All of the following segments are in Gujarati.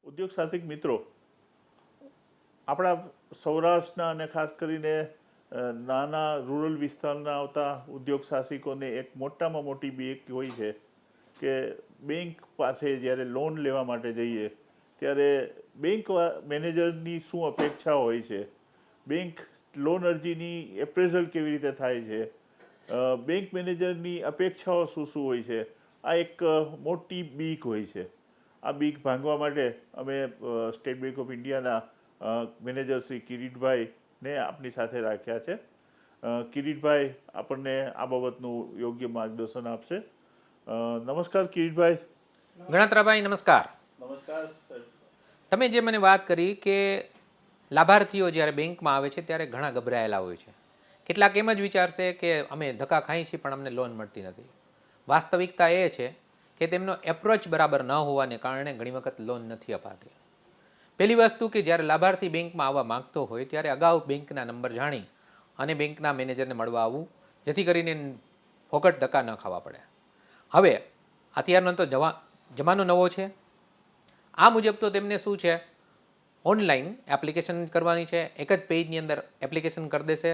ઉદ્યોગ સાહસિક મિત્રો, આપણા સૌરાષ્ટ્રના અને ખાસ કરીને નાના રૂરલ વિસ્તારના આવતા ઉદ્યોગ સાહસિકોને એક મોટામાં મોટી બીક હોય છે કે બેંક પાસે જ્યારે લોન લેવા માટે જઈએ ત્યારે બેંક મેનેજરની શું અપેક્ષા હોય છે, બેંક લોન અરજીની એપ્રેઝલ કેવી રીતે થાય છે, બેંક મેનેજરની અપેક્ષાઓ શું શું હોય છે, આ એક મોટી બીક હોય છે. આ બીક ભાંગવા માટે અમે સ્ટેટ બેંક ઓફ ઇન્ડિયાના મેનેજર શ્રી કિરીટભાઈને આપની સાથે રાખ્યા છે. કિરીટભાઈ આપણને આ બાબતનું યોગ્ય માર્ગદર્શન આપશે. નમસ્કાર કિરીટભાઈ. ગણતરાભાઈ નમસ્કાર. નમસ્કાર. તમે જે મને વાત કરી કે લાભાર્થીઓ જ્યારે બેંકમાં આવે છે ત્યારે ઘણા ગભરાયેલા હોય છે. કેટલાક એમ જ વિચારશે કે અમે ધક્કા ખાઈ છીએ પણ અમને લોન મળતી નથી. વાસ્તવિકતા એ છે કે તેમનો એપ્રોચ બરાબર ન હોવાને કારણે ઘણી વખત લોન નથી અપાતી. પહેલી વસ્તુ કે જ્યારે લાભાર્થી બેંકમાં આવવા માંગતો હોય ત્યારે અગાઉ બેંકના નંબર જાણી અને બેંકના મેનેજરને મળવા આવવું, જેથી કરીને ફોકટ ધક્કા ન ખાવા પડે. હવે અત્યારનો તો જમાનો નવો છે. આ મુજબ તો તેમને શું છે, ઓનલાઈન એપ્લિકેશન કરવાની છે. એક જ પેજની અંદર એપ્લિકેશન કરી દેશે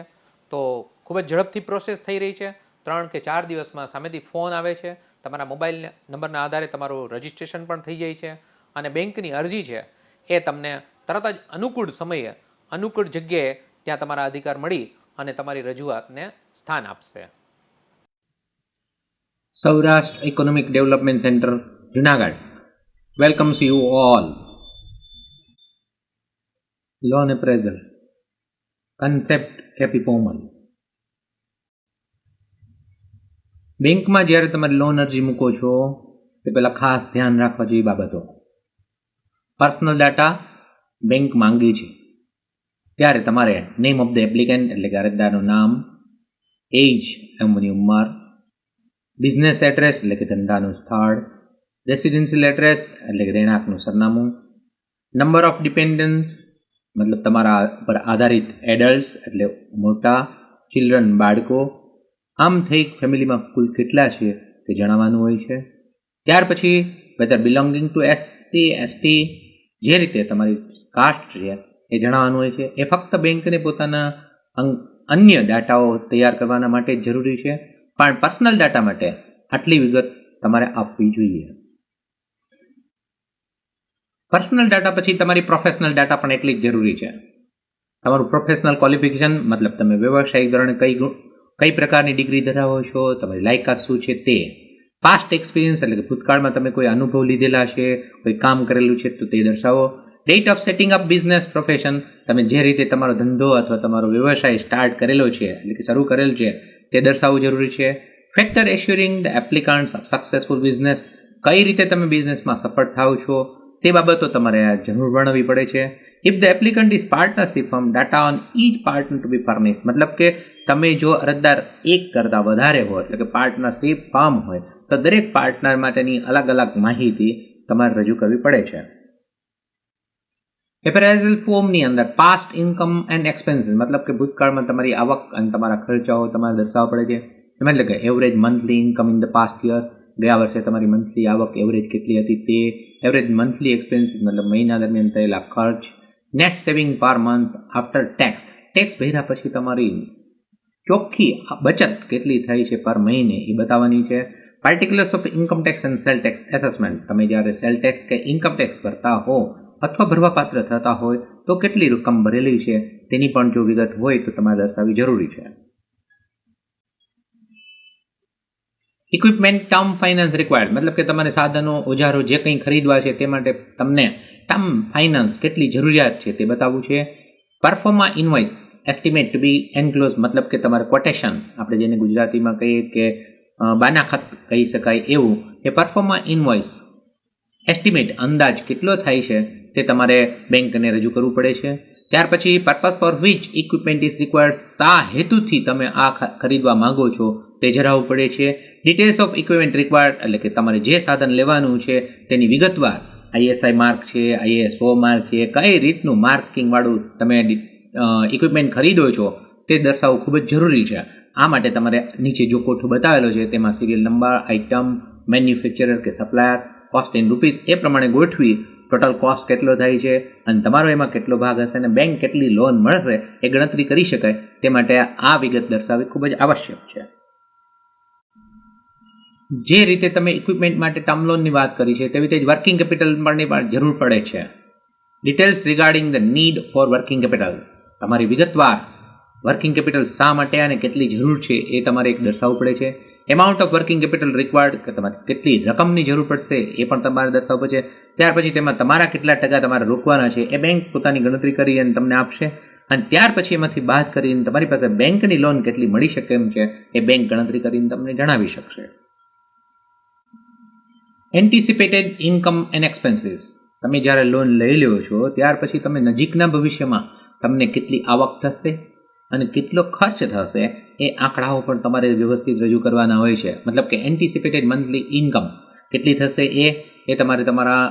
તો ખૂબ જ ઝડપથી પ્રોસેસ થઈ રહી છે. 3 કે 4 દિવસમાં સામેથી ફોન આવે છે. તમારા મોબાઈલ નંબરના આધારે તમારું રજિસ્ટ્રેશન પણ થઈ જાય છે અને બેંકની અરજી છે એ તમને તરત જ અનુકૂળ સમયે અનુકૂળ જગ્યાએ ત્યાં તમારા અધિકાર મળી અને તમારી રજૂઆતને સ્થાન આપશે. Saurashtra Economic Development Center, Junagadh welcomes you all. Loan appraisal. Concept એપિપોમલ. બેંકમાં જ્યારે તમારે લોન અરજી મૂકો છો તે પહેલાં ખાસ ધ્યાન રાખવા જેવી બાબતો. પર્સનલ ડાટા બેંક માંગે છે ત્યારે તમારે નેમ ઓફ ધ એપ્લિકન્ટ એટલે કે અરજદારનું નામ, એજ એમની ઉંમર, બિઝનેસ એડ્રેસ એટલે કે ધંધાનું સ્થળ, રેસિડેન્શિયલ એડ્રેસ એટલે કે રહેણાંકનું સરનામું, નંબર ઓફ ડિપેન્ડન્સ મતલબ તમારા પર આધારિત એડલ્ટ્સ એટલે મોટા, ચિલ્ડ્રન બાળકો, આમ થઈ ફેમિલીમાં કુલ કેટલા છે તે જણાવવાનું હોય છે. ત્યાર પછી whether belonging to SC ST, જે રીતે તમારી કાસ્ટ છે એ જણાવવાનું હોય છે. એ ફક્ત બેંકને પોતાના અન્ય ડાટાઓ તૈયાર કરવાના માટે જ જરૂરી છે, પણ પર્સનલ ડાટા માટે આટલી વિગત તમારે આપવી જોઈએ. પર્સનલ ડાટા પછી તમારી પ્રોફેશનલ ડાટા પણ એટલી જ જરૂરી છે. તમારું પ્રોફેશનલ ક્વોલિફિકેશન મતલબ તમે વ્યવસાયિક ધોરણે કઈ પ્રકારની ડિગ્રી ધરાવો છો, તમારી લાયકાત શું છે તે, પાસ્ટ એક્સપિરિયન્સ એટલે કે ભૂતકાળમાં તમે કોઈ અનુભવ લીધેલા છે, કોઈ કામ કરેલું છે તો તે દર્શાવો, date of setting up business profession, તમે જે રીતે તમારો ધંધો અથવા તમારો વ્યવસાય સ્ટાર્ટ કરેલો છે એટલે કે શરૂ કરેલ છે તે દર્શાવવું જરૂરી છે. Factor assuring the applicants of successful business, કઈ રીતે તમે બિઝનેસમાં સફળ થાવ છો તે બાબતો તમારે જરૂર વર્ણવવી પડે છે. If the applicant is partnership firm, data on each partner to be furnish, મતલબ કે તમે જો અરજદાર એક કરતાં વધારે હોય એટલે કે પાર્ટનરશિપ ફર્મ હોય તો દરેક પાર્ટનર માટેની અલગ અલગ માહિતી તમારે રજૂ કરવી પડે છે. એપ્રેઝલ ફોર્મની અંદર પાસ્ટ ઇન્કમ એન્ડ એક્સપેન્સીસ મતલબ કે ભૂતકાળમાં તમારી આવક અને તમારા ખર્ચાઓ તમારે દર્શાવવા પડે છે. એટલે કે average monthly income in the past year, ગયા વર્ષે તમારી મંથલી આવક એવરેજ કેટલી હતી તે, એવરેજ મંથલી એક્સપેન્સીસ મતલબ મહિના દરમિયાન થયેલા ખર્ચ, net saving per month after tax, tax ભર્યા પછી તમારી ચોખ્ખી બચત કેટલી થઈ છે પર મહિને એ બતાવવાની છે. Particulars of income tax and sale tax assessment, તમે જ્યારે સેલ ટેક્સ કે ઇન્કમ ટેક્સ ભરતા હો અથવા ભરવાપાત્ર થતા હોય તો કેટલી રકમ ભરેલી છે તેની પણ જો વિગત હોય તો તમારે દર્શાવવી જરૂરી છે. ઇક્વિપમેન્ટ ટર્મ ફાઇનાન્સ રિક્વાયર્ડ, મતલબ કે તમારે સાધનો ઓજારો જે કંઈ ખરીદવા છે તે માટે તમને ટર્મ ફાઇનાન્સ કેટલી જરૂરિયાત છે તે બતાવવું છે. પરફોર્મા ઇનવોઇસ એસ્ટિમેટ ટુ બી એન્ક્લોઝ, મતલબ કે તમારે કોટેશન, આપણે જેને ગુજરાતીમાં કહીએ કે બાનાખત કહી શકાય એવું, એ પરફોર્મા ઇનવોઇસ એસ્ટિમેટ અંદાજ કેટલો થાય છે તે તમારે બેંકને રજૂ કરવું પડે છે. ત્યાર પછી purpose for which equipment is required, શા હેતુથી તમે આ ખરીદવા માંગો છો તે જણાવવું પડે છે. ડિટેલ્સ ઓફ ઇક્વિપમેન્ટ રિક્વાયર્ડ એટલે કે તમારે જે સાધન લેવાનું છે તેની વિગતવાર ISI માર્ક છે, ISO માર્ક છે, કઈ રીતનું માર્કિંગ વાળું તમે ઇક્વિપમેન્ટ ખરીદો છો તે દર્શાવવું ખૂબ જ જરૂરી છે. આ માટે તમારે નીચે જો કોઠો બતાવેલો છે તેમાં સિરિયલ નંબર, આઇટમ, મેન્યુફેક્ચરર કે સપ્લાયર, કોસ્ટ ઇન રૂપીસ એ પ્રમાણે ગોઠવી ટોટલ કોસ્ટ કેટલો થાય છે અને તમારો એમાં કેટલો ભાગ હશે અને બેંક કેટલી લોન મળશે એ ગણતરી કરી શકાય તે માટે આ વિગત દર્શાવવી ખૂબ જ આવશ્યક છે. જે રીતે તમે ઇક્વિપમેન્ટ માટે ટર્મ લોનની વાત કરી છે તેવી રીતે જ વર્કિંગ કેપિટલ પણ જરૂર પડે છે. Details regarding the need four working capital, તમારી વિગતવાર વર્કિંગ કેપિટલ શા માટે અને કેટલી જરૂર છે એ તમારે એક દર્શાવવું પડે છે. Amount of working capital required, કે તમારે કેટલી રકમની જરૂર પડશે એ પણ તમારે દર્શાવવું પડશે. ત્યાર પછી તેમાં તમારા કેટલા ટકા તમારે રોકવાના છે એ બેંક પોતાની ગણતરી કરી અને તમને આપશે અને ત્યાર પછી એમાંથી બાદ કરીને તમારી પાસે બેંકની લોન કેટલી મળી શકે એમ છે એ બેંક ગણતરી કરીને તમને જણાવી શકશે. એન્ટિસિપેટેડ ઇન્કમ એન્ડ એક્સપેન્સીસ, તમે જ્યારે લોન લઈ લ્યો છો ત્યાર પછી તમે નજીકના ભવિષ્યમાં તમને કેટલી આવક થશે અને કેટલો ખર્ચ થશે એ આંકડાઓ પણ તમારે વ્યવસ્થિત રજૂ કરવાના હોય છે. મતલબ કે એન્ટિસિપેટેડ મંથલી ઇન્કમ કેટલી થશે એ તમારે તમારા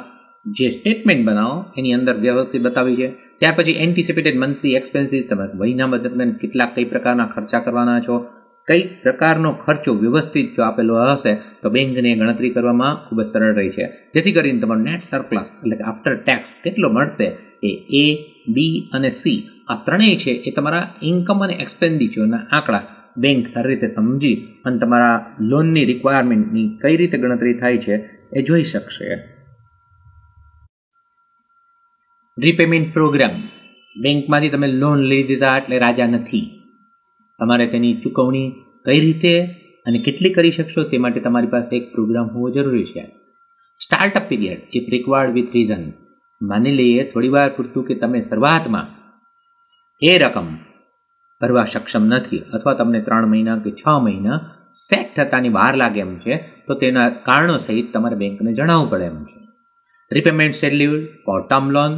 જે સ્ટેટમેન્ટ બનાવો એની અંદર વ્યવસ્થિત બતાવી છે. ત્યાર પછી એન્ટિસિપેટેડ મંથલી એક્સપેન્સીસ, તમે મહિના દરમિયાન કેટલા કઈ પ્રકારના ખર્ચા કરવાના છો, કઈ પ્રકારનો ખર્ચો વ્યવસ્થિત જો આપેલો હશે તો બેંકને ગણતરી કરવામાં ખૂબ જ સરળ રહી છે. જેથી કરીને તમારો નેટ સરપ્લસ એટલે કે આફ્ટર ટેક્સ કેટલો મળશે એ A, B અને C આ ત્રણેય છે એ તમારા ઇન્કમ અને એક્સપેન્ડિચરના આંકડા બેંક સારી રીતે સમજી અને તમારા લોનની રિક્વાયરમેન્ટની કઈ રીતે ગણતરી થાય છે એ જોઈ શકશે. રીપેમેન્ટ પ્રોગ્રામ, બેંકમાંથી તમે લોન લઈ દીધા એટલે રાજા નથી. તમારે તેની ચૂકવણી કઈ રીતે અને કેટલી કરી શકશો તે માટે તમારી પાસે એક પ્રોગ્રામ હોવો જરૂરી છે. Startup period if required with reason, માની લઈએ થોડી વાર પૂરતું કે તમે શરૂઆતમાં એ રકમ ભરવા સક્ષમ નથી અથવા તમને 3 મહિના કે 6 મહિના સેટ થતાની વાર લાગે એમ છે તો તેના કારણો સહિત તમારે બેંકને જણાવવું પડે એમ છે. Repayment schedule for term loan,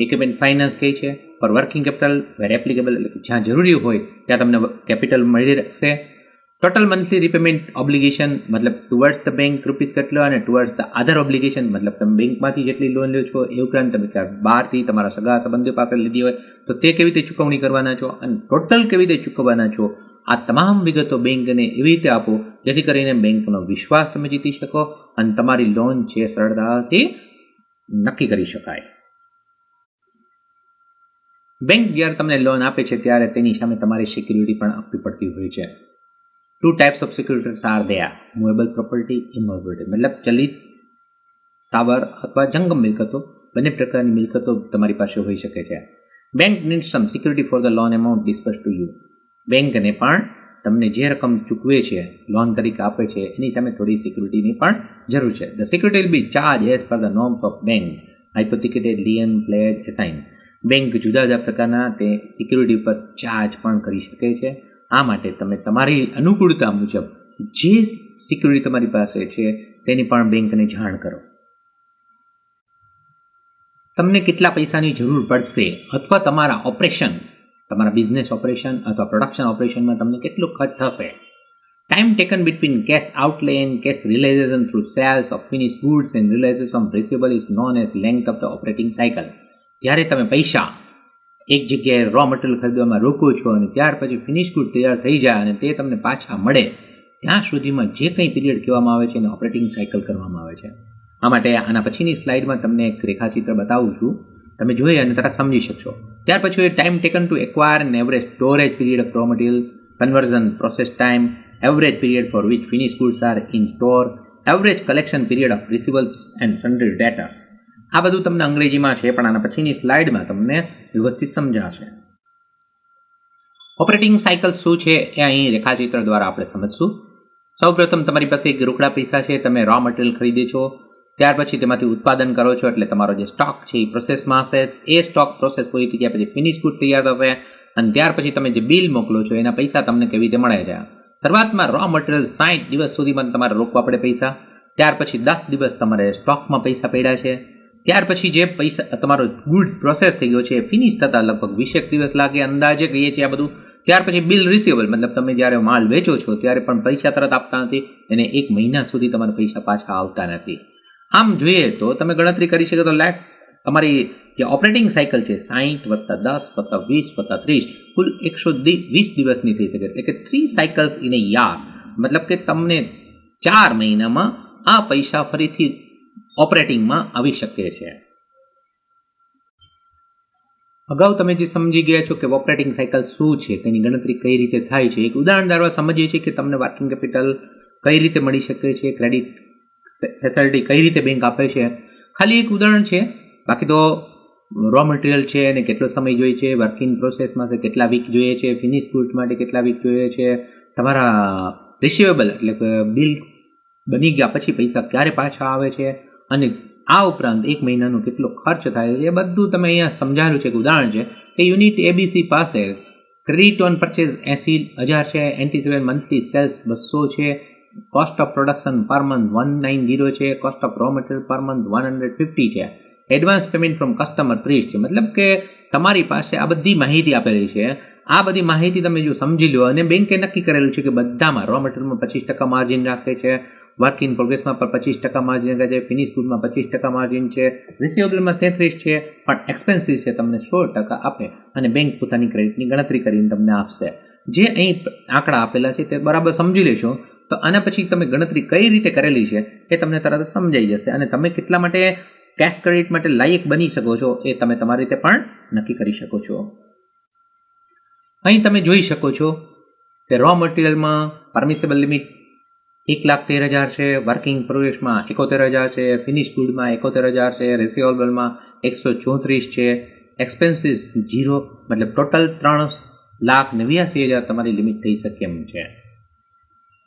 equipment finance કહે છે, for working capital where applicable, એટલે કે જ્યાં જરૂરી હોય ત્યાં તમને કેપિટલ મળી રહેશે. ટોટલ મંથલી રીપેમેન્ટ ઓબ્લિગેશન મતલબ ટુવર્ડ્સ ધ બેંક રૂપીસ કેટલો અને ટુવર્ડ્સ ધ અધર ઓબ્લિગેશન મતલબ તમે બેંકમાંથી જેટલી લોન લ્યો છો એ ઉપરાંત તમે બહારથી તમારા સગા સંબંધીઓ પાસે લીધી હોય તો તે કેવી રીતે ચૂકવણી કરવાના છો અને ટોટલ કેવી રીતે ચૂકવવાના છો, આ તમામ વિગતો બેંકને એવી રીતે આપો જેથી કરીને બેંકનો વિશ્વાસ તમે જીતી શકો અને તમારી લોન છે સરળતાથી નક્કી કરી શકાય. બેંક જ્યારે તમને લોન આપે છે ત્યારે તેની સામે તમારી સિક્યુરિટી પણ આપવી પડતી હોય છે. 2 types of securities are there: movable property, immovable property. મતલબ ચલિત સ્થાવર અથવા જંગમ મિલકતો, બંને પ્રકારની મિલકતો તમારી પાસે હોઈ શકે છે. Bank needs some security for the loan amount disbursed to you. બેંકને પણ તમને જે રકમ ચૂકવે છે લોન તરીકે આપે છે એની સામે થોડી સિક્યુરિટીની પણ જરૂર છે. The security will be charge as per the norms of bank, hypothecated, lien, pledge, assign. Bank જુદા જુદા પ્રકારના તે સિક્યુરિટી પર ચાર્જ પણ કરી શકે છે. આ માટે તમે તમારી અનુકૂળતા મુજબ જે સિક્યુરિટી તમારી પાસે છે તેની પણ બેંકને જાણ કરો. તમને કેટલા પૈસાની જરૂર પડશે અથવા તમારા ઓપરેશન, તમારા બિઝનેસ ઓપરેશન અથવા પ્રોડક્શન ઓપરેશનમાં તમને કેટલો ખર્ચ થશે. Time taken between cash outlay and cash realisation through sales of finished goods and realisation of receivable is known as length of the operating cycle. જ્યારે તમે પૈસા એક જગ્યાએ રો મટીરિયલ ખરીદવામાં રોકો છો અને ત્યાર પછી ફિનિશ ગુડ તૈયાર થઈ જાય અને તે તમને પાછા મળે ત્યાં સુધીમાં જે કંઈ પીરિયડ કહેવામાં આવે છે એને ઓપરેટિંગ સાયકલ કરવામાં આવે છે. આ માટે આના પછીની સ્લાઇડમાં તમને એક રેખાચિત્ર બતાવું છું, તમે જોઈ અને તરત સમજી શકશો. ત્યાર પછી time taken to acquire an average storage period of raw material, conversion process time, average period for which finish goods are in store, average collection period of receivables and sundry debtors. આ બધું તમને અંગ્રેજીમાં છે પણ આના પછીની સ્લાઇડમાં તમને વ્યવસ્થિત સમજાશે. ઓપરેટિંગ સાયકલ શું છે એ અહીં રેખાચિત્ર દ્વારા આપણે સમજશું. સૌપ્રથમ તમારી પાસે એક રોકડા પૈસા છે, તમે રો મટીરિયલ ખરીદે છો, ત્યાર પછી તેમાંથી ઉત્પાદન કરો છો એટલે તમારો જે સ્ટોક છે એ પ્રોસેસમાં હશે. એ સ્ટોક પ્રોસેસ પૂરી થઈ ગયા પછી ફિનિશ ગુડ તૈયાર થશે અને ત્યાર પછી તમે જે બિલ મોકલો છો એના પૈસા તમને કેવી રીતે મળે છે. શરૂઆતમાં રો મટીરિયલ 60 દિવસ સુધીમાં તમારે રોકવા પડે પૈસા, ત્યાર પછી 10 દિવસ તમારે સ્ટોકમાં પૈસા પડ્યા છે. ત્યાર પછી જે પૈસા તમારો ગુડ પ્રોસેસ થઈ ગયો છે ફિનિશ થતા લગભગ 20 દિવસ લાગે અંદાજે કહીએ છીએ આ બધું. ત્યાર પછી બિલ રિસીવેબલ મતલબ તમે જ્યારે માલ વેચો છો ત્યારે પણ પૈસા તરત આપતા નથી અને 1 મહિના સુધી તમારા પૈસા પાછા આવતા નથી. આમ જોઈએ તો તમે ગણતરી કરી શકો તો તમારી જે ઓપરેટિંગ સાયકલ છે 60 + 10 + 20 + 30 કુલ 120 દિવસની થઈ શકે. એટલે કે 3 સાયકલ્સ ઇન અ યર, મતલબ કે તમને 4 મહિનામાં આ પૈસા ફરીથી ઓપરેટિંગમાં આવી શકે છે. અગાઉ તમે જે સમજી ગયા છો કે ઓપરેટિંગ સાયકલ શું છે, તેની ગણતરી કઈ રીતે થાય છે, એક ઉદાહરણ દ્વારા સમજીએ છીએ કે તમને વર્કિંગ કેપિટલ કઈ રીતે મળી શકે છે, ક્રેડિટ ફેસિલિટી કઈ રીતે બેંક આપે છે. ખાલી એક ઉદાહરણ છે, બાકી તો રો મટીરિયલ છે અને કેટલો સમય જોઈએ છે, વર્કિંગ પ્રોસેસમાં કેટલા વીક જોઈએ છે, ફિનિશ ગુડ્સ માટે કેટલા વીક જોઈએ છે, તમારા રિસીવેબલ એટલે કે બિલ બની ગયા પછી પૈસા ક્યારે પાછા આવે છે, અને આ ઉપરાંત એક મહિનાનો કેટલો ખર્ચ થાય છે, એ બધું તમે અહીંયા સમજાવ્યું છે. એક ઉદાહરણ છે કે યુનિટ એબીસી પાસે ક્રેડિટ ઓન પરચેઝ 80,000 છે, એન્ટીસિપેટ મંથલી સેલ્સ 200 છે, cost of production per month 190 છે, cost of raw material per month 150 છે, એડવાન્સ પેમેન્ટ ફ્રોમ કસ્ટમર 30 છે. મતલબ કે તમારી પાસે આ બધી માહિતી આપેલી છે. આ બધી માહિતી તમે જો સમજી લો અને બેંકે નક્કી કરેલું છે કે બધામાં રો મટીરિયલમાં 25% માર્જિન રાખે છે, વર્ક ઇન પ્રોગ્રેસમાં પણ 25% માર્જિન રાખે છે, ફિનિશ ગુડમાં 25% માર્જિન છે, રિસીવેબલમાં 33 છે, પણ એક્સપેન્સીસ છે તમને 16% આપે અને બેંક પોતાની ક્રેડિટની ગણતરી કરીને તમને આપશે. જે અહીં આંકડા આપેલા છે તે બરાબર સમજી લેશો તો આના પછી તમે ગણતરી કઈ રીતે કરેલી છે એ તમને તરત સમજાઈ જશે અને તમે કેટલા માટે કેશ ક્રેડિટ માટે લાયક બની શકો છો એ તમે તમારી રીતે પણ નક્કી કરી શકો છો. અહીં તમે જોઈ શકો છો કે રો મટીરિયલમાં પરમિસેબલ લિમિટ 1,13,000 છે, વર્કિંગ પ્રોગ્રેસમાં 71,000 છે, ફિનિશ ગુડમાં 71,000 છે, રિસીવેબલમાં 134 છે, એક્સપેન્સીસ 0, મતલબ ટોટલ 3,89,000 તમારી લિમિટ થઈ શકે એમ છે.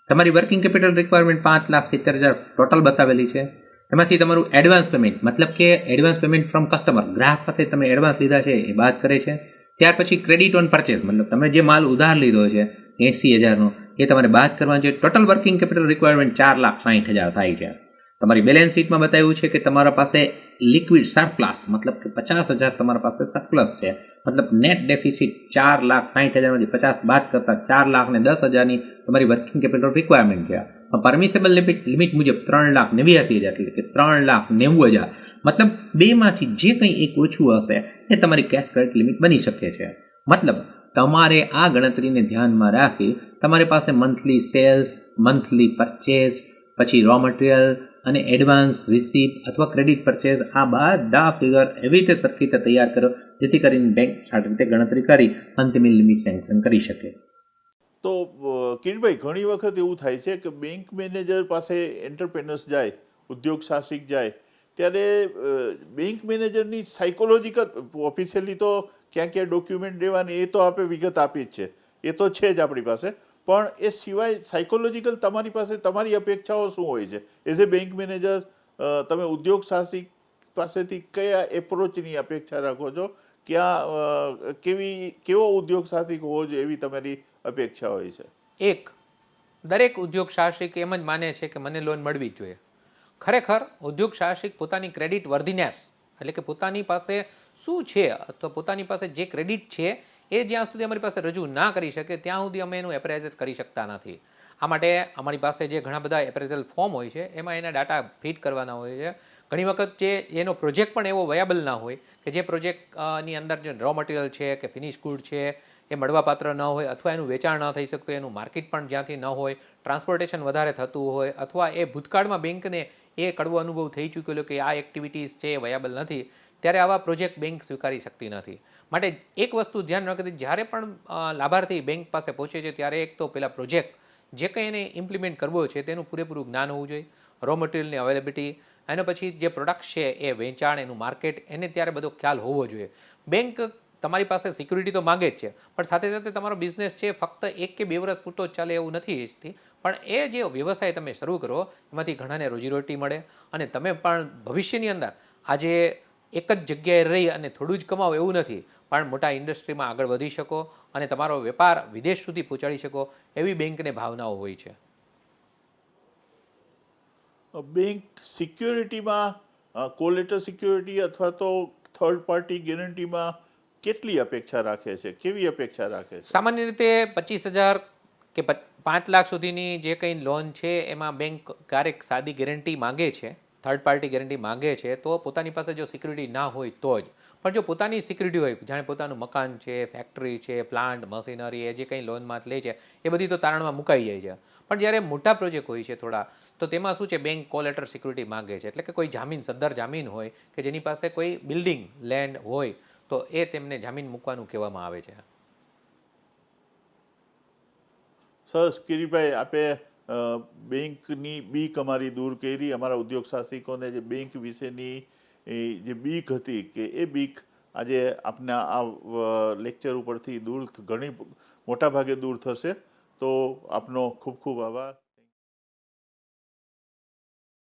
તમારી વર્કિંગ કેપિટલ રિક્વાયરમેન્ટ 5,70,000 ટોટલ બતાવેલી છે. એમાંથી તમારું એડવાન્સ પેમેન્ટ મતલબ કે એડવાન્સ પેમેન્ટ ફ્રોમ કસ્ટમર, ગ્રાહક પાસે તમે એડવાન્સ લીધા છે એ બાદ કરે છે. ત્યાર પછી ક્રેડિટ ઓન પરચેઝ મતલબ તમે જે માલ ઉધાર લીધો છે 80,000નો એ તમારે બાદ કરવાનો છે. ટોટલ વર્કિંગ કેપિટલ રિક્વાયરમેન્ટ 4,60,000 થાય છે. તમારી બેલેન્સ શીટમાં બતાવ્યું છે કે તમારા પાસે લિક્વિડ સરપ્લસ મતલબ કે 50,000 તમારા પાસે સરપ્લસ છે, મતલબ નેટ ડેફિસિટ 4,60,000માંથી 50 બાદ કરતા 4,10,000ની તમારી વર્કિંગ કેપિટલ રિક્વાયરમેન્ટ છે. પરમિસેબલ લિમિટ મુજબ 3,89,000 એટલે કે 3,90,000 મતલબ બેમાંથી જે કંઈ એક ઓછું હશે એ તમારી કેશ ક્રેડિટ લિમિટ બની શકે છે. મતલબ તમારે આ ગણતરીને ધ્યાનમાં રાખી તમારી પાસે મંથલી સેલ્સ, મંથલી પરચેઝ, પછી રો મટીરિયલ અને એડવાન્સ રિસીપ્ટ અથવા ક્રેડિટ પરચેઝ આ બધા ફિગર એવી રીતે સરખી રીતે તૈયાર કરો જેથી કરીને બેંક સારી રીતે ગણતરી કરી અંતિમ લિમિટ સેન્કશન કરી શકે. તો કિરીટભાઈ, ઘણી વખત એવું થાય છે કે બેંક મેનેજર પાસે એન્ટરપ્રેનર્સ જાય, ઉદ્યોગ સાહસિક જાય ત્યારે બેંક મેનેજરની સાયકોલોજીકલ, ઓફિશિયલી તો ક્યાં ક્યાં ડોક્યુમેન્ટ દેવાની એ તો આપણે વિગત આપી જ છે, એ તો છે જ આપણી પાસે, પણ એ સિવાય સાયકોલોજીકલ તમારી પાસે તમારી અપેક્ષાઓ શું હોય છે એઝ એ બેંક મેનેજર? તમે ઉદ્યોગ સાહસિક પાસેથી કયા એપ્રોચની અપેક્ષા રાખો છો? કેવો ઉદ્યોગ સાહસિક હોવો જોઈએ એવી તમારી અપેક્ષા હોય છે? એક, દરેક ઉદ્યોગ સાહસિક એમ જ માને છે કે મને લોન મળવી જ જોઈએ. ખરેખર ઉદ્યોગ સાહસિક પોતાની ક્રેડિટ વર્ધીનેસ એટલે કે પોતાની પાસે શું છે અથવા પોતાની પાસે જે ક્રેડિટ છે એ જ્યાં સુધી અમારી પાસે રજૂ ના કરી શકે ત્યાં સુધી અમે એનું એપ્રેઝલ કરી શકતા નથી. આ માટે અમારી પાસે જે ઘણા બધા એપ્રેઝલ ફોર્મ હોય છે એમાં એના ડાટા ફીડ કરવાના હોય છે. ઘણી વખત જે એનો પ્રોજેક્ટ પણ એવો વયાબલ ના હોય કે જે પ્રોજેક્ટની અંદર જે રો મટીરિયલ છે કે ફિનિશ ગુડ છે એ મળવાપાત્ર ન હોય અથવા એનું વેચાણ ન થઈ શકતું, એનું માર્કેટ પણ જ્યાંથી ન હોય, ટ્રાન્સપોર્ટેશન વધારે થતું હોય અથવા એ ભૂતકાળમાં બેંકને એ કડવો અનુભવ થઈ ચૂકેલો કે આ એક્ટિવિટીઝ છે એ વયાબલ નથી, ત્યારે આવા પ્રોજેક્ટ બેંક સ્વીકારી શકતી નથી. માટે એક વસ્તુ ધ્યાન રાખવી, જ્યારે પણ લાભાર્થી બેંક પાસે પહોંચે છે ત્યારે એક તો પેલા પ્રોજેક્ટ જે કંઈ એને ઇમ્પ્લિમેન્ટ કરવો છે તેનું પૂરેપૂરું જ્ઞાન હોવું જોઈએ, રો મટીરિયલની અવેલેબિલિટી, એના પછી જે પ્રોડક્ટ છે એ વેચાણ, એનું માર્કેટ, એને ત્યારે બધો ખ્યાલ હોવો જોઈએ. બેંક તમારી પાસે સિક્યુરિટી તો માગે જ છે પણ સાથે સાથે તમારો બિઝનેસ છે ફક્ત 1 કે 2 વર્ષ પૂરતો જ ચાલે એવું નથી ઈચ્છતી, પણ એ જે વ્યવસાય તમે શરૂ કરો એમાંથી ઘણાને રોજીરોટી મળે અને તમે પણ ભવિષ્યની અંદર આજે એક જ જગ્યાએ રહી અને થોડું જ કમાવો એવું નથી, પણ મોટા ઇન્ડસ્ટ્રીમાં આગળ વધી શકો અને તમારો વેપાર વિદેશ સુધી પહોંચાડી શકો એવી બેંકને ભાવનાઓ હોય છે. બેંક સિક્યોરિટીમાં કોલેટર સિક્યોરિટી અથવા તો થર્ડ પાર્ટી ગેરંટીમાં કેટલી અપેક્ષા રાખે છે, કેવી અપેક્ષા રાખે છે? સામાન્ય રીતે 25,000 કે 5 લાખ સુધીની જે કંઈ લોન છે એમાં બેંક ક્યારેક સાદી ગેરંટી માંગે છે, થર્ડ પાર્ટી ગેરંટી માંગે છે તો પોતાની પાસે જો સિક્યુરિટી ના હોય તો જ. પણ જો પોતાની સિક્યુરિટી હોય, જાણે પોતાનું મકાન છે, ફેક્ટરી છે, પ્લાન્ટ, મશીનરી, એ જે કંઈ લોનમાં લે છે એ બધી તો તારણમાં મુકાઈ જાય છે. પણ જ્યારે મોટા પ્રોજેક્ટ હોય છે થોડા, તો તેમાં શું છે, બેંક કોલેટર સિક્યુરિટી માંગે છે. એટલે કે કોઈ જામીન, સદ્ધર જામીન હોય કે જેની પાસે કોઈ બિલ્ડિંગ, લેન્ડ હોય તો એ તેમને જામીન મૂકવાનું કહેવામાં આવે છે. સરસ કિરીટભાઈ, આપે બેંકની બીક અમારી દૂર કરી, અમારા ઉદ્યોગ સાહસિકોને જે બેંક વિશેની જે બીક હતી કે એ બીક આજે આપના આ લેક્ચર ઉપરથી ઘણી મોટા ભાગે દૂર થશે. તો આપનો ખૂબ ખૂબ આભાર.